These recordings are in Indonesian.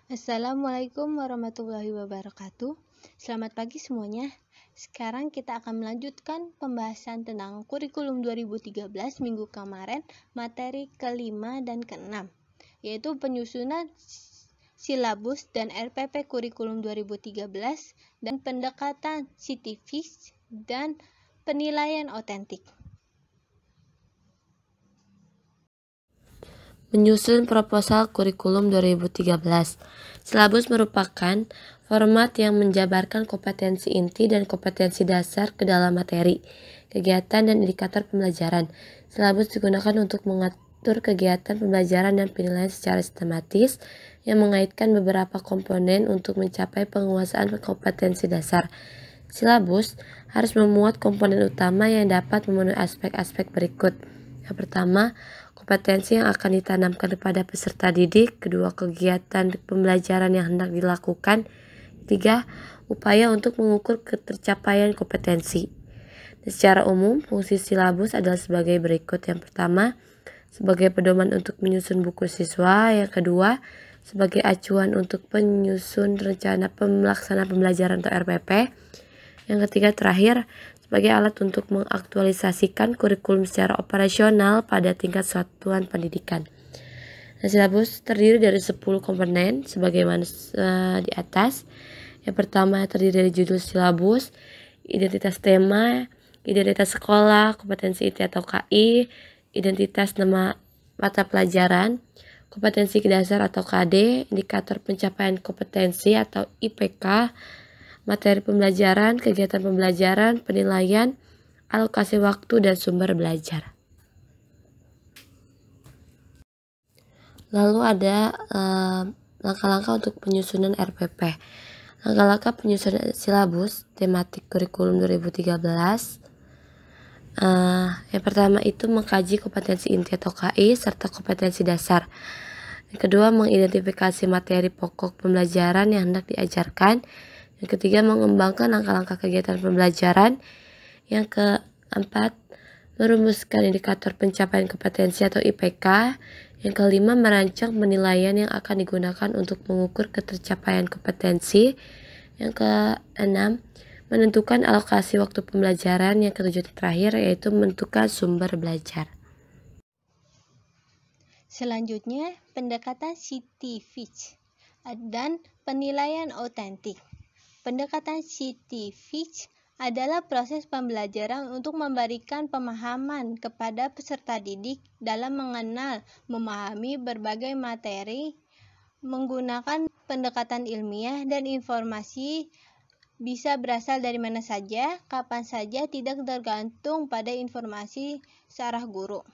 Assalamualaikum warahmatullahi wabarakatuh. Selamat pagi semuanya. Sekarang kita akan melanjutkan pembahasan tentang kurikulum 2013 minggu kemarin, materi ke-5 dan ke-6, yaitu penyusunan silabus dan RPP kurikulum 2013 dan pendekatan saintifik dan penilaian otentik. Menyusun proposal kurikulum 2013. Silabus merupakan format yang menjabarkan kompetensi inti dan kompetensi dasar ke dalam materi, kegiatan, dan indikator pembelajaran. Silabus digunakan untuk mengatur kegiatan pembelajaran dan penilaian secara sistematis yang mengaitkan beberapa komponen untuk mencapai penguasaan kompetensi dasar. Silabus harus memuat komponen utama yang dapat memenuhi aspek-aspek berikut. Yang pertama, kompetensi yang akan ditanamkan kepada peserta didik. Kedua, kegiatan pembelajaran yang hendak dilakukan. Ketiga, upaya untuk mengukur ketercapaian kompetensi. Dan secara umum, fungsi silabus adalah sebagai berikut. Yang pertama, sebagai pedoman untuk menyusun buku siswa. Yang kedua, sebagai acuan untuk penyusun rencana pelaksanaan pembelajaran atau RPP. Yang ketiga, terakhir, sebagai alat untuk mengaktualisasikan kurikulum secara operasional pada tingkat satuan pendidikan. Nah, silabus terdiri dari 10 komponen sebagaimana di atas. Yang pertama terdiri dari judul silabus, identitas tema, identitas sekolah, kompetensi IT atau KI, identitas nama mata pelajaran, kompetensi dasar atau KD, indikator pencapaian kompetensi atau IPK, materi pembelajaran, kegiatan pembelajaran, penilaian, alokasi waktu, dan sumber belajar. Lalu ada langkah-langkah untuk penyusunan RPP. Langkah-langkah penyusunan silabus tematik kurikulum 2013. Yang pertama itu mengkaji kompetensi inti atau KI serta kompetensi dasar. Yang kedua, mengidentifikasi materi pokok pembelajaran yang hendak diajarkan. Yang ketiga, mengembangkan langkah-langkah kegiatan pembelajaran. Yang keempat, merumuskan indikator pencapaian kompetensi atau IPK. Yang kelima, merancang penilaian yang akan digunakan untuk mengukur ketercapaian kompetensi. Yang keenam, menentukan alokasi waktu pembelajaran. Yang ketujuh terakhir yaitu menentukan sumber belajar. Selanjutnya, pendekatan saintifik dan penilaian otentik. Pendekatan saintifik adalah proses pembelajaran untuk memberikan pemahaman kepada peserta didik dalam mengenal, memahami berbagai materi menggunakan pendekatan ilmiah dan informasi bisa berasal dari mana saja, kapan saja, tidak tergantung pada informasi searah guru.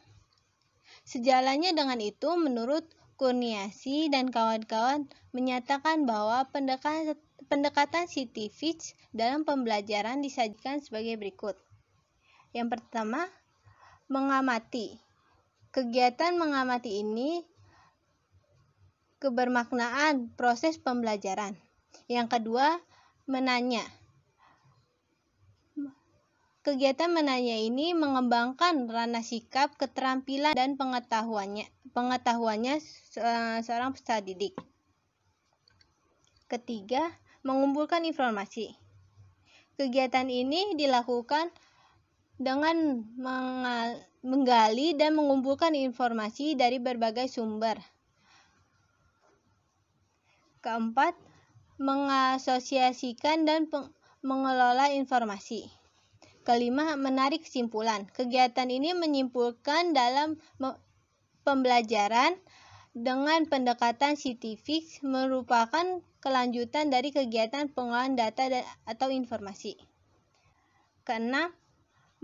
Sejalannya dengan itu, menurut Kurniasi dan kawan-kawan menyatakan bahwa pendekatan saintifik dalam pembelajaran disajikan sebagai berikut. Yang pertama, mengamati. Kegiatan mengamati ini kebermaknaan proses pembelajaran. Yang kedua, menanya. Kegiatan menanya ini mengembangkan ranah sikap, keterampilan, dan pengetahuannya seorang peserta didik. Ketiga, mengumpulkan informasi. Kegiatan ini dilakukan dengan menggali dan mengumpulkan informasi dari berbagai sumber. Keempat, mengasosiasikan dan mengelola informasi. Kelima, menarik kesimpulan. Kegiatan ini menyimpulkan dalam pembelajaran dengan pendekatan saintifik merupakan kelanjutan dari kegiatan pengolahan data atau informasi. Keenam,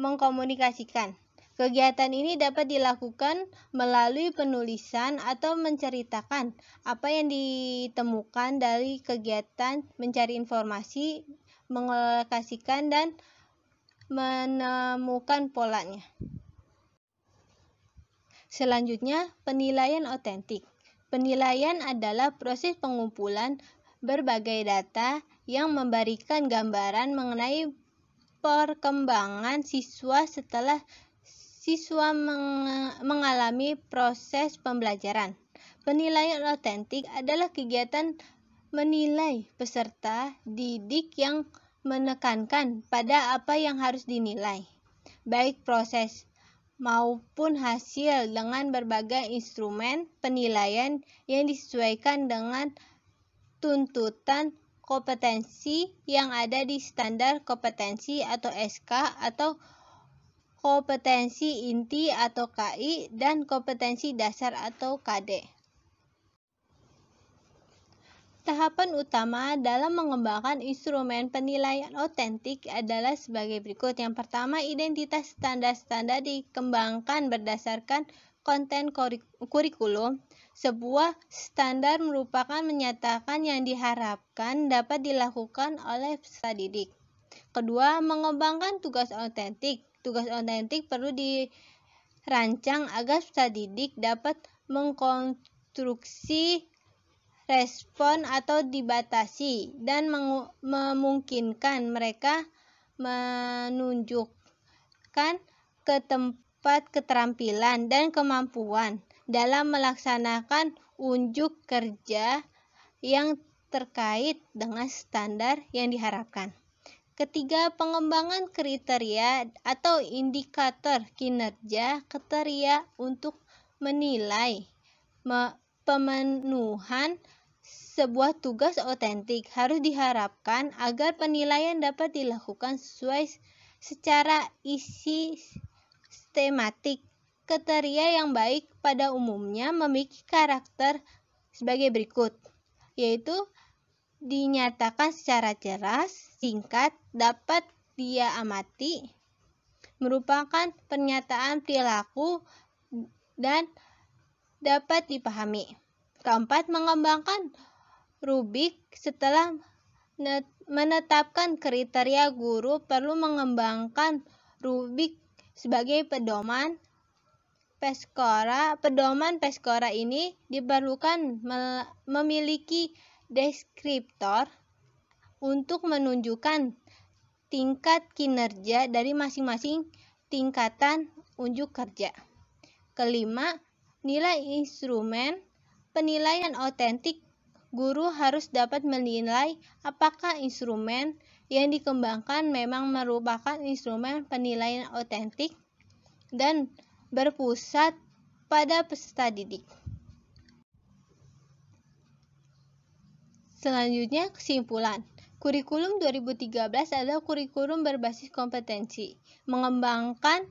mengkomunikasikan. Kegiatan ini dapat dilakukan melalui penulisan atau menceritakan apa yang ditemukan dari kegiatan mencari informasi, mengomunikasikan, dan menemukan polanya. Selanjutnya, penilaian otentik. Penilaian adalah proses pengumpulan berbagai data yang memberikan gambaran mengenai perkembangan siswa setelah siswa mengalami proses pembelajaran. Penilaian otentik adalah kegiatan menilai peserta didik yang menekankan pada apa yang harus dinilai, baik proses maupun hasil dengan berbagai instrumen penilaian yang disesuaikan dengan tuntutan kompetensi yang ada di standar kompetensi atau SK atau kompetensi inti atau KI dan kompetensi dasar atau KD. Tahapan utama dalam mengembangkan instrumen penilaian otentik adalah sebagai berikut. Yang pertama, identitas standar-standar dikembangkan berdasarkan konten kurikulum. Sebuah standar merupakan menyatakan yang diharapkan dapat dilakukan oleh peserta didik. Kedua, mengembangkan tugas otentik. Tugas otentik perlu dirancang agar peserta didik dapat mengkonstruksi respon atau dibatasi dan memungkinkan mereka menunjukkan keterampilan dan kemampuan dalam melaksanakan unjuk kerja yang terkait dengan standar yang diharapkan. Ketiga, pengembangan kriteria atau indikator kinerja kriteria untuk menilai pemenuhan sebuah tugas otentik harus diharapkan agar penilaian dapat dilakukan secara sistematik. Kriteria yang baik pada umumnya memiliki karakter sebagai berikut, yaitu dinyatakan secara jelas, singkat, dapat diamati, merupakan pernyataan perilaku, dan dapat dipahami. Keempat, mengembangkan rubrik. Setelah menetapkan kriteria, guru perlu mengembangkan rubrik sebagai pedoman Pescora. Pedoman Pescora ini diperlukan memiliki deskriptor untuk menunjukkan tingkat kinerja dari masing-masing tingkatan unjuk kerja. Kelima, nilai instrumen penilaian otentik. Guru harus dapat menilai apakah instrumen yang dikembangkan memang merupakan instrumen penilaian otentik dan berpusat pada peserta didik. Selanjutnya, kesimpulan. Kurikulum 2013 adalah kurikulum berbasis kompetensi. Mengembangkan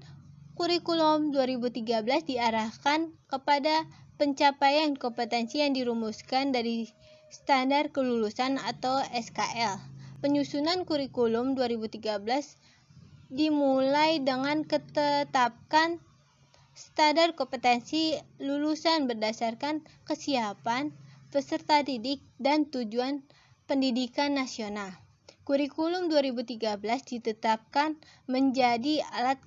kurikulum 2013 diarahkan kepada pencapaian kompetensi yang dirumuskan dari standar kelulusan atau SKL. Penyusunan kurikulum 2013 dimulai dengan ketetapan standar kompetensi lulusan berdasarkan kesiapan peserta didik dan tujuan pendidikan nasional. Kurikulum 2013 ditetapkan menjadi alat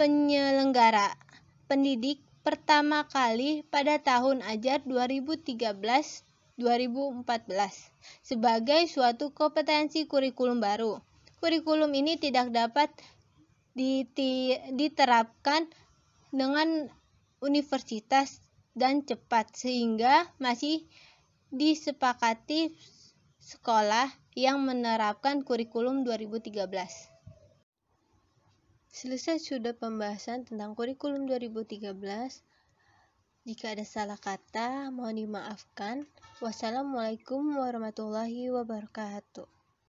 penyelenggara pendidik pertama kali pada tahun ajar 2013-2014 sebagai suatu kompetensi kurikulum baru. Kurikulum ini tidak dapat diterapkan dengan universitas dan cepat, sehingga masih disepakati sekolah yang menerapkan kurikulum 2013. Selesai sudah pembahasan tentang kurikulum 2013. Jika ada salah kata, mohon dimaafkan. Wassalamualaikum warahmatullahi wabarakatuh.